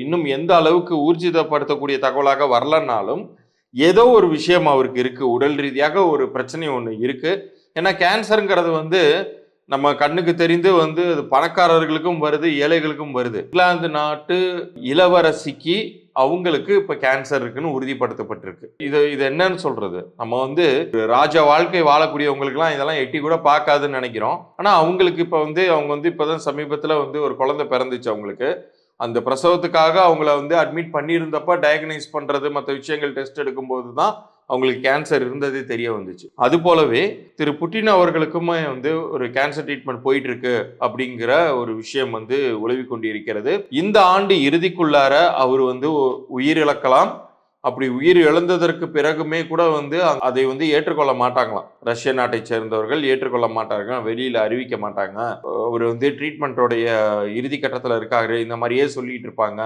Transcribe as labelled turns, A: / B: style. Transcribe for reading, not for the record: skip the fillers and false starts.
A: இன்னும் எந்த அளவுக்கு ஊர்ஜிதப்படுத்தக்கூடிய தகவலாக வரலன்னாலும் ஏதோ ஒரு விஷயம் அவருக்கு இருக்கு, உடல் ரீதியாக ஒரு பிரச்சனை ஒன்று இருக்கு. ஏன்னா கேன்சருங்கிறது வந்து நம்ம கண்ணுக்கு தெரிந்து வந்து அது பணக்காரர்களுக்கும் வருது, ஏழைகளுக்கும் வருது. இங்கிலாந்து நாட்டு இளவரசிக்கு அவங்களுக்கு இப்ப கேன்சர் இருக்குன்னு உறுதிப்படுத்தப்பட்டிருக்கு. இது இது என்னன்னு சொல்றது, நம்ம வந்து ராஜ வாழ்க்கை வாழக்கூடியவங்களுக்குலாம் இதெல்லாம் எட்டி கூட பார்க்காதுன்னு நினைக்கிறோம். ஆனா அவங்களுக்கு இப்ப வந்து அவங்க வந்து இப்பதான் சமீபத்துல வந்து ஒரு குழந்தை பிறந்துச்சு அவங்களுக்கு. அந்த பிரசவத்துக்காக அவங்கள வந்து அட்மிட் பண்ணியிருந்தப்ப டயக்னைஸ் பண்றது மற்ற விஷயங்கள் டெஸ்ட் எடுக்கும்போது தான் அவங்களுக்கு கேன்சர் இருந்ததே தெரிய வந்துச்சு. அது போலவே திரு புட்டின் அவர்களுக்குமே வந்து ஒரு கேன்சர் ட்ரீட்மெண்ட் போயிட்டு இருக்கு அப்படிங்கிற ஒரு விஷயம் வந்து உலவி கொண்டிருக்கிறது. இந்த ஆண்டு இறுதிக்குள்ளார அவர் வந்து உயிரிழக்கலாம். அப்படி உயிர் இழந்ததற்கு பிறகுமே கூட வந்து அதை வந்து ஏற்றுக்கொள்ள மாட்டாங்களாம். ரஷ்ய நாட்டை சேர்ந்தவர்கள் ஏற்றுக்கொள்ள மாட்டாங்க, வெளியில அறிவிக்க மாட்டாங்க. அவர் வந்து ட்ரீட்மெண்ட்டோடைய இறுதி கட்டத்தில் இருக்காரு, இந்த மாதிரியே சொல்லிட்டு இருப்பாங்க.